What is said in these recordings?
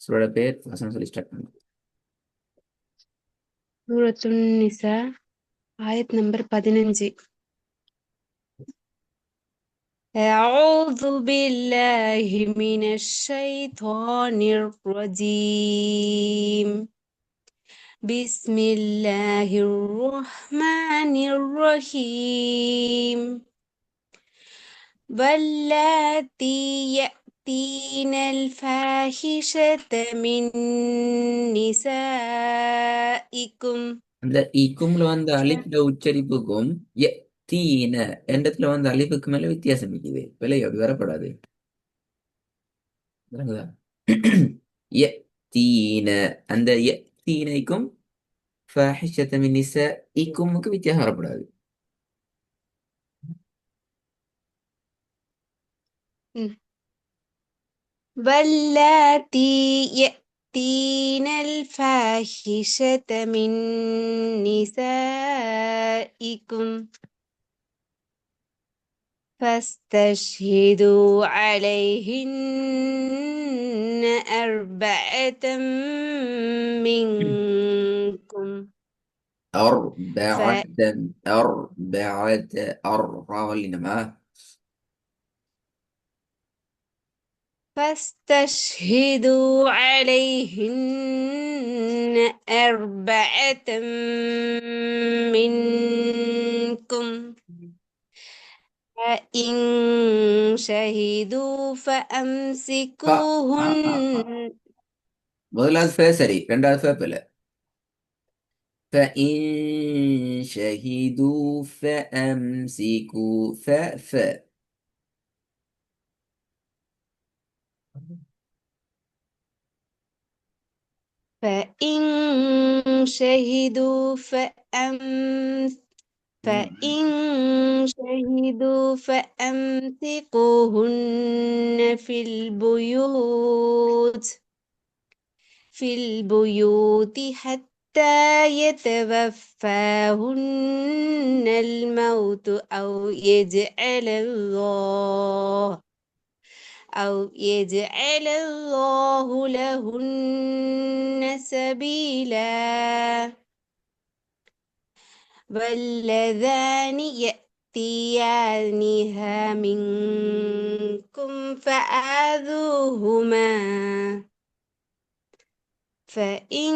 சூரோட பேர் வசனம் சொல்லி ஸ்டார்ட் பண்ணுங்க. சூரத்துன் நிசா ஆயத் நம்பர் 15. أعوذ بالله من الشيطان الرجيم بسم الله الرحمن الرحيم واللاتي يأتين الفاحشة من نسائكم அந்த இக்கும்ல வந்து அலிஃப்ல உச்சரிப்புக்கும் எ தீன என்றதுல வந்து அலிஃபுக்கு மேல வித்தியாசம் இருக்குது. விலை அப்படி வரப்படாது. விளங்குதா? எ தீன அந்த எ தீனைக்கும் ஃபாஹிஷத மின் நிசாஇக்கும்க்கு வித்தியாசம் வரப்படாது. واللاتي يأتين الفاحشة من نسائكم فاستشهدوا عليهن أربعة منكم أربعة أربعة راولينما فاستشهدوا عليهن أربعة منكم فإن شهدوا ف فأمسكوهن முதலாவது ஃபே சரி, ரெண்டாவது ஃபே பிள்ளை. فإن شهدوا فأمسكوا ف فإن شهدوا فإن شهدوا فأمسكوهن في البيوت حتى يتوفاهن الموت أو يجعل الله لهن سبيلا واللذان يأتيانها منكم فآذوهما فإن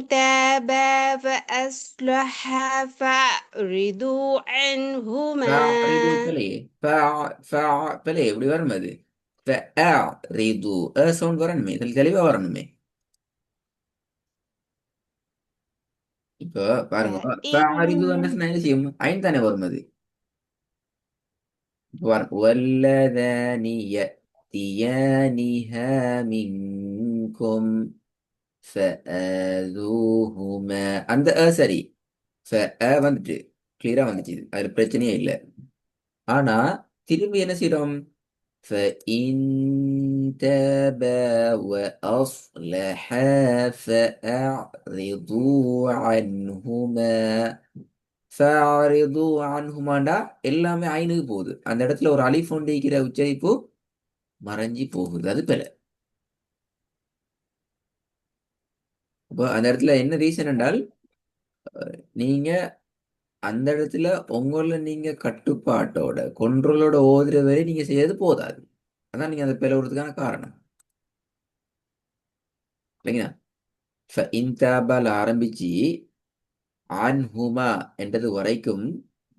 تابا فأصلحا فأعرضوا عنهما فأعرضوا பிள்ளையே பிள்ளையே எப்படி வரும் அது? فأعرضوا சவுண்ட் வரணுமே, இதில் தெளிவா வரணுமே. இப்போ பாருங்க, فأعرضوا என்ன فإن சொன்னா என்ன செய்யும்? ஐன் தானே வரும் அது. இப்போ பாருங்க, واللذان يأتيانها منكم فآذوهما அந்த சரி, வந்துட்டு கிளியரா வந்துச்சு, அது பிரச்சனையே இல்லை. ஆனா திரும்பி என்ன செய்யறோம்? فإن تابا وأصلحا فأعرضوا عنهما فأعرضوا عنهமாண்டா எல்லாமே ஐனுக்கு போகுது. அந்த இடத்துல ஒரு அலிஃப் ஒண்டிக்கிற உச்சரிப்பு மறைஞ்சி போகுது, அது பிழை. அப்போ அந்த இடத்துல என்ன ரீசன் என்றால், நீங்க அந்த இடத்துல உங்களை நீங்க கட்டுப்பாட்டோட கொண்ட்ரோலோட ஓதுற வரை நீங்க செய்யறது போதாது. அதான் நீங்க அந்த பிழை விடுறதுக்கான காரணம் இல்லைங்களா? இன்தாபால் ஆரம்பிச்சு ஆன்ஹுமா என்றது வரைக்கும்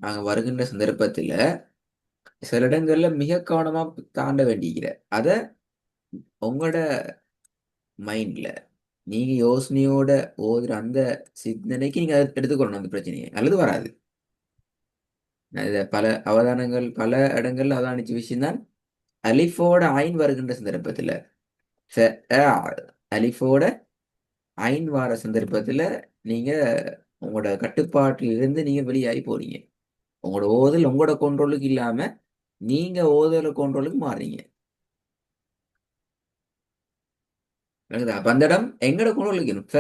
நாங்க வருகின்ற சந்தர்ப்பத்துல சில இடங்கள்ல மிக கவனமா தாண்ட வேண்டியிருக்கிற அத உங்களோட மைண்ட்ல நீங்க யோசனையோட ஓதுற அந்த சிந்தனைக்கு நீங்க அதை எடுத்துக்கொள்ளணும். அந்த பிரச்சனையை அல்லது வராது. நான் இதை பல அவதானங்கள் பல இடங்கள்ல அவதானிச்ச விஷயம்தான். அலிஃபோட ஐன் வருகின்ற சந்தர்ப்பத்துல அலிஃபோட ஐன் வார சந்தர்ப்பத்துல நீங்க உங்களோட கட்டுப்பாட்டில் இருந்து நீங்க வெளியாகி போறீங்க. உங்களோட ஓதல் உங்களோட கண்ட்ரோலுக்கு இல்லாம நீங்க ஓதல கண்ட்ரோலுக்கு மாறீங்க. விளங்குதா? அப்ப அந்த இடம் எங்கட கண்ட்ரோலுக்கு இருக்கணும்.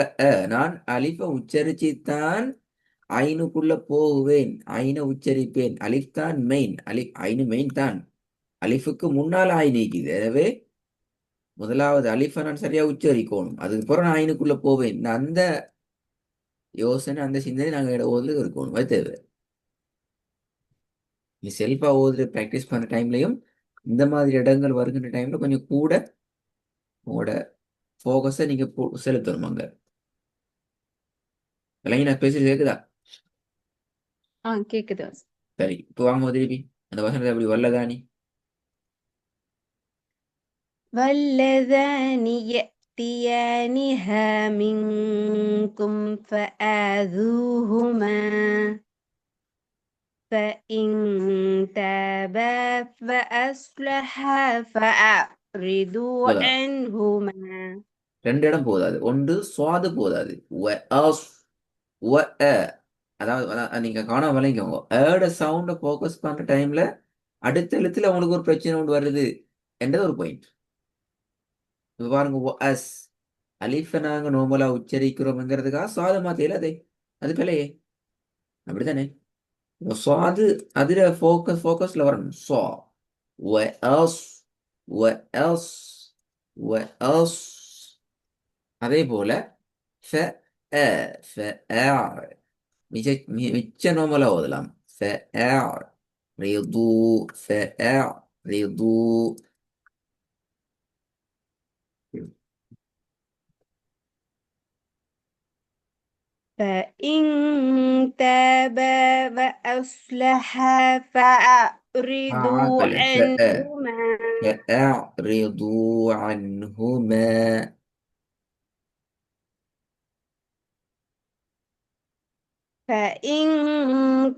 நான் அலிஃபை உச்சரிச்சுத்தான் ஐனுக்குள்ள போகுவேன், ஐனை உச்சரிப்பேன். அலிஃப் தான் மெயின், ஐனு மெயின் தான். அலிஃபுக்கு முன்னால் ஆய் நீக்குது. எனவே முதலாவது அலிஃபை நான் சரியா உச்சரிக்கணும். அதுக்கப்புறம் நான் ஐனுக்குள்ள போவேன். அந்த யோசனை, அந்த சிந்தனை நாங்கள் ஓதுல இருக்கணும். அது தேவை. நீ செல்ஃபா ஓதுற ப்ராக்டிஸ் பண்ண டைம்லையும் இந்த மாதிரி இடங்கள் வருகின்ற டைம்ல கொஞ்சம் கூட உங்களோட ஃபோக்கஸை நீங்க செலுத்தணும் அங்க. இல்லைங்க நான் பேசி கேக்குதா? கேக்குது. சரி, இப்போ வாங்க திருப்பி அந்த வசனத்தை அப்படி வரலதானி. واللذان يأتيانها منكم فآذوهما فإن تابا فأصلحا فأعرضوا போதாது, عنهما. ரெண்டு இடம் போதாது. ஒன்று சுவாது போதாது. அஸ், அ. நீங்க காணாம விளங்கிக்கோங்க. ஏட சவுண்டை ஃபோக்கஸ் பண்ற டைம்ல அடுத்த எழுத்துல உங்களுக்கு ஒரு பிரச்சனை ஒன்று வருது என்றது ஒரு பாயிண்ட். இப்ப பாருங்க, அஸ் அலிஃபை நாங்க நார்மலா உச்சரிக்கிறோம்ங்கிறதுக்காக சுவாத மாத்தையில அதை அது பிழையே. அப்படித்தானே? இப்ப சுவாது அதுல ஃபோக்கஸ்ல வரணும். அஸ், அஸ், அஸ். அதே போல ஃப அ, ஃப அ. மிச்ச நார்மலா ஓதலாம். ஃப அ ரிது, ஃப அ ரிது. فإن تابا وأصلحا فأعرضوا عقل عنهما. فأعرضوا عنهما. فإن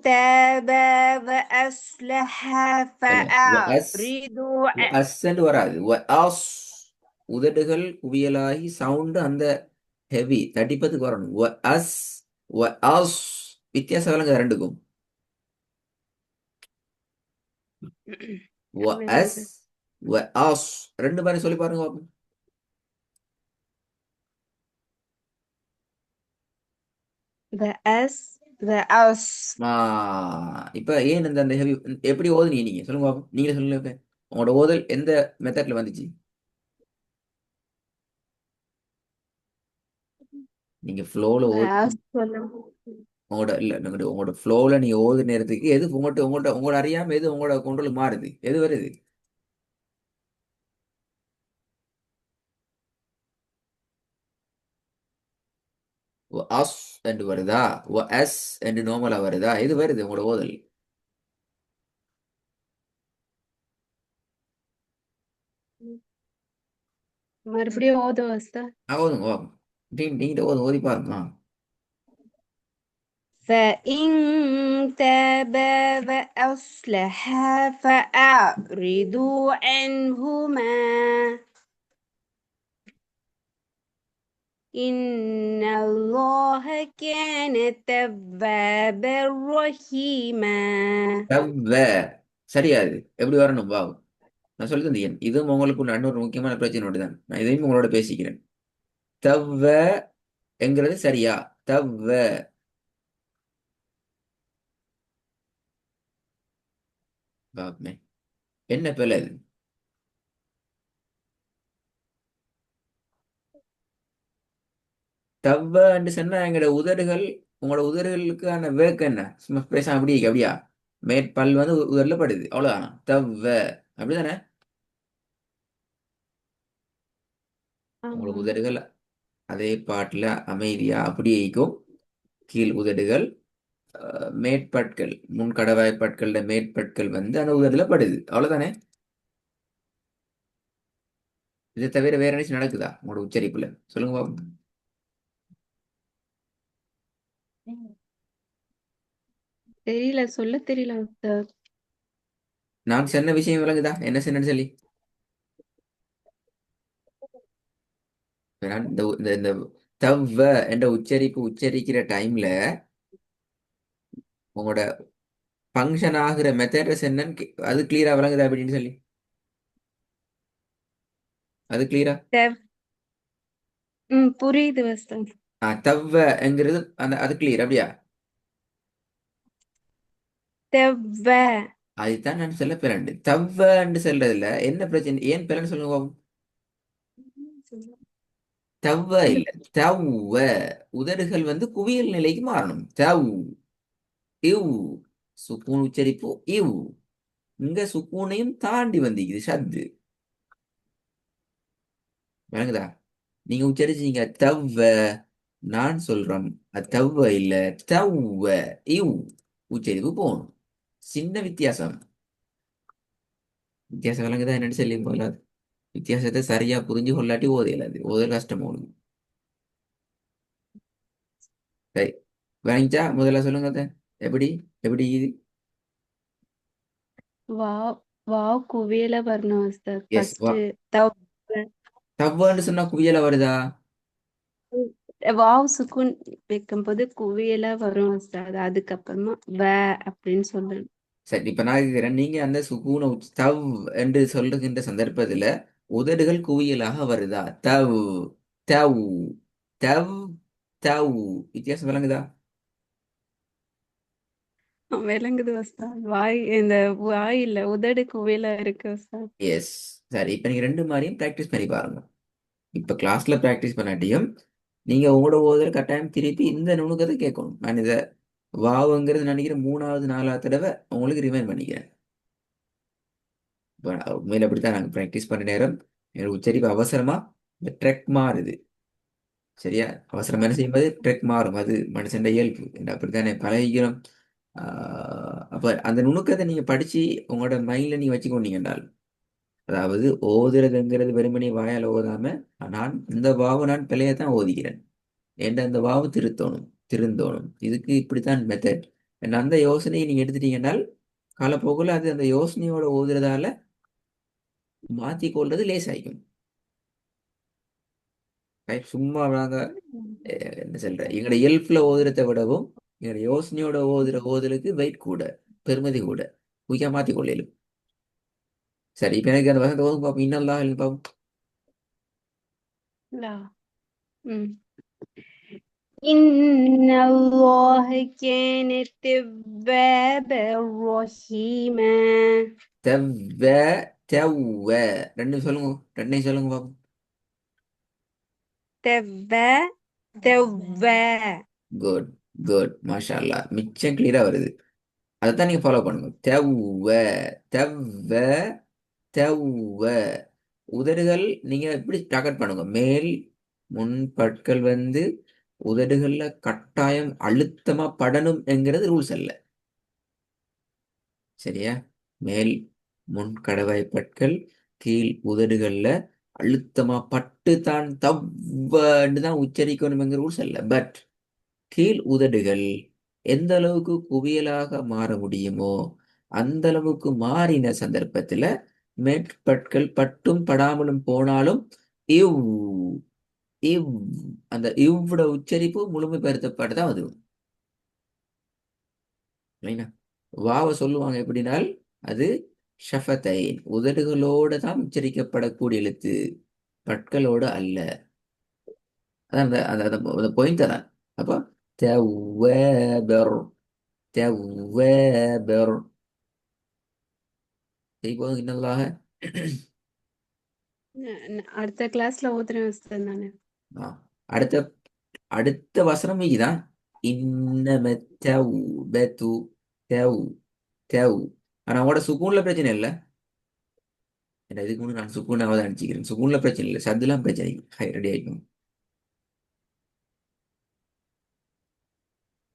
تابا وأصلحا இல்ல, فأعرضوا வஅஸ்ன்னு வராது. வஅஸ் உதடுகள் குவியலாகி சவுண்ட் அந்த ஹெவி தடிப்பதுக்கு வரணும். வஅஸ், வஅஸ். வித்தியாசம் விளங்குதா ரெண்டுக்கும்? வஅஸ், விளங்குது. வஅஸ். ரெண்டு மாதிரி சொல்லி பாருங்க பாப்போம். وأس وأس. ஆ, இப்ப ஏன் அந்த ஹெவி எப்படி ஓதுனீங்க நீங்க சொல்லுங்க பாப்போம். நீங்களே சொல்லுங்க இப்ப. உங்களோட ஓதல் எந்த மெத்தட்ல வந்துச்சு? நீங்க ஃப்ளோல وأس சொல்லுங்க. உங்களோட இல்ல உங்களோட ஃப்ளோல நீங்க ஓது நேரத்துக்கு எது உங்கள்கிட்ட உங்கள்கிட்ட உங்களோட அறியாம எது உங்களோட கண்ட்ரோல் மாறுது, எது வருது? அஸ் என்று வருதா, எஸ் என்று நார்மலா வருதா, எது வருது உங்களோட ஓதல்? மறுபடியும் ஓது வஸ்தா. ஓதுங்க ஓதுங்க. நீங்க ஓதி பாருங்க. فإن تابا وأصلحا فأعرضوا عنهما إن الله كان توابا رحيما. தவ்வ சரியா? இது எப்படி வரணும் வா? நான் சொல்லி தந்தேன். இதுவும் உங்களுக்கு இன்னொரு முக்கியமான பிரச்சனை ஒன்று தான். நான் இதையும் உங்களோட பேசிக்கிறேன். தவ்வ என்கிறது சரியா? தவ்வ பாப்பமே. என்ன பிள்ளை இது? தவ்வ என்று சொன்னா எங்களோட உதடுகள், உங்களோட உதடுகளுக்கான வேக் என்ன? சும்மா பேசாம அப்படி அப்படியா? மேற்பல் வந்து உதடல படுது, அவ்வளவுதானா? தவ்வ அப்படிதானே? உங்களுக்கு ஆமா. உதடுகள் அதே பாட்டுல அமைதியா அப்படியே இருக்கும். கீழ் உதடுகள், மேற்பற்கள், முன் கடவாய்ப்பற்களோட மேற்பற்கள் வந்து அந்த உதடுல படுது, அவ்வளவுதானே? இதை தவிர வேற என்ன நடக்குதா உங்களோட உச்சரிப்புல? சொல்லுங்க பாப்போம். தெரியல, சொல்ல தெரியல உஸ்தாத். நான் சொன்ன விஷயம் விளங்குதா என்ன சொன்னேன்னு சொல்லி? நான் இந்த தவ்வ என்ற உச்சரிப்பு உச்சரிக்கிற டைம்ல உங்களோட ஃபங்க்ஷன் ஆகுற மெத்தட்ஸ் என்னன்னு அது கிளியரா விளங்குதா அப்படின்னு சொல்லி? அது கிளியரா? ம், புரியுது உஸ்தாத். தவ்வ என்கிறது அந்த அது கிளியர் அப்படியா? தெவ்வ. அதுதான் நான் சொல்ல பிறண்டு தவ்வன்னு சொல்றதுல என்ன பிரச்சனை, ஏன் பிறன்னு சொல்லுங்க பாப்போம். தவ்வ இந்த இல்ல, தவ்வ. உதடுகள் வந்து குவியல் நிலைக்கு மாறணும். தவ், இவ், சுக்கூன் உச்சரிப்பு இவ். இங்க சுக்கூனையும் தாண்டி வந்திக்குது சத்து. விளங்குதா? நீங்க உச்சரிச்சீங்க தவ்வ, நான் சொல்றேன் அது தவ்வ இல்ல, தவ்வ. இவ் உச்சரிப்பு போகணும். சின்ன வித்தியாசம். வித்தியாசம் விளங்குதா என்னன்னு சொல்லி போல. வித்தியாசத்தை சரியா புரிஞ்சு கொள்ளாட்டி ஓதையில அது ஓதல் கஷ்டம் ஓடுது. சரி, வாங்கிச்சா முதல்ல சொல்லுங்க அத. எப்படி எப்படி இது? வாவ். வாவ் குவியல வரணும் உஸ்தாத். எஸ், ஃபர்ஸ்ட் தவ். தவ்வன்னு சொன்னா குவியல வருதா? வாவ் சுக்குன் வைக்கும்போது குவியலா வரும் உஸ்தாத். அதுக்கப்புறமா வ அப்படின்னு சொல்லணும். சரி, இப்ப நான் கேட்கிறேன், நீங்க அந்த சுகூன தவ் என்று சொல்லுகின்ற சந்தர்ப்பத்துல உதடுகள் குவியலாக வருதா? தவ், தவ், தவ், தவ். வித்தியாசம் விளங்குதா? விளங்குது உஸ்தாத். வாய் இந்த வாய் இல்ல உதடு குவியலா இருக்கு உஸ்தாத். எஸ். சரி, இப்ப நீங்க ரெண்டு மாதிரியும் பிராக்டிஸ் பண்ணி பாருங்க. இப்ப கிளாஸ்ல பிராக்டிஸ் பண்ணாட்டியும் நீங்க உங்களோட ஓதல் கட்டாயம் திருப்பி இந்த நுணுக்கத்தை கேட்கணும். நான் இதை வாவுங்கிறது நினைக்கிறேன் மூணாவது நாலாவது தடவை உங்களுக்கு ரிமைண்ட் பண்ணிக்கிறேன். இப்ப உண்மையில அப்படித்தான் நாங்கள் ப்ராக்டிஸ் பண்ண நேரம் எங்களுக்கு உச்சரிப்பு அவசரமா இந்த ட்ரெக் மாறுது. சரியா? அவசரம் என்ன செய்யும்போது ட்ரெக் மாறும். அது மனுஷன் இயல்பு. அப்படித்தானே பழகிக்கிறோம். அப்ப அந்த நுணுக்கத்தை நீங்க படிச்சு உங்களோட மைண்ட்ல நீங்க வச்சுக்கொண்டீங்க என்றால், அதாவது ஓதுறதுங்கிறது வெறுமனே வாயால் ஓதாம நான் இந்த வாவை நான் பிழையத்தான் ஓதுகிறேன் என்ற அந்த வாவு திருந்தோணும். இதுக்கு இப்படித்தான் மெத்தட். அந்த யோசனையை நீங்க எடுத்துட்டீங்கன்னால் காலப்போக்கில் அது அந்த யோசனையோட ஓதுறதால மாத்திக் கொள்றது லேசாயிக்கும். Right? சும்மா நாங்க என்ன சொல்றேன், எங்களோட இயல்புல ஓதுறதை விடவும் எங்களோட யோசனையோட ஓதுற ஓதலுக்கு வெயிட் கூட, பெருமதி கூட. குயிக்கா மாத்திக் கொள்ளையிலும். சரி, இப்ப எனக்கு அந்த வசந்த ஓதும் பார்ப்போம். இன்னல்லா பார்ப்போம். லா. ம். إن الله كان توابا رحيما. தெவ்வ, தெவ்வ. ரெண்டு சொல்லுங்க, ரெண்டையும் சொல்லுங்க பார்ப்போம். تبا. توبا. குட், குட், மாஷா அல்லாஹ். மிச்சம் கிளியரா வருது. அதைத்தான் நீங்க ஃபாலோ பண்ணுங்க. தெவ்வ, தெவ்வ, தெவ்வ. உதடுகள் நீங்க எப்படி டார்கெட் பண்ணுங்க. மேல் முன் பற்கள் வந்து உதடுகள்ல கட்டாயம் அழுத்தமா படணும் என்கிறது ரூல்ஸ் அல்ல. சரியா? மேல் முன் கடவாய் பற்கள் கீழ் உதடுகள்ல அழுத்தமா பட்டு தான் தவ்வன்னு தான் உச்சரிக்கணுங்கிற ரூல்ஸ் அல்ல. பட் கீழ் உதடுகள் எந்த அளவுக்கு குவியலாக மாற முடியுமோ அந்த அளவுக்கு மாறின சந்தர்ப்பத்துல மேற்பற்கள் பட்டும் படாமலும் போனாலும் இவ், இவ், அந்த இவ்வோட உச்சரிப்பு முழுமைப்படுத்தப்பட்டதான் அது. இல்லைங்களா? வாவை சொல்லுவாங்க எப்படினால் அது ஷஃபத்தைன், உதடுகளோட தான் உச்சரிக்கப்படக்கூடிய எழுத்து, பற்களோட அல்ல. அதான் அந்த அந்த அந்த பாயிண்ட் தான். அப்போ தவ்வாபர், தவ்வாபர். இப்போது இன்னல்லாக அடுத்த கிளாஸ்ல ஓதுறேன் உஸ்தாத் நானு. ஆ, அடுத்த அடுத்த வசனம் இதுதான். இன்னம தௌபத்து, தௌ, தௌ. ஆனா அவங்களோட சுக்கூன்ல பிரச்சனை இல்லை. ஏன்னா இதுக்கு முன்னாடி நான் சுக்கூனாவை தான் நினச்சிக்கிறேன். சுக்கூன்ல பிரச்சனை இல்லை, சத்துலாம் பிரச்சனை ரெடி ஆகிக்கும்.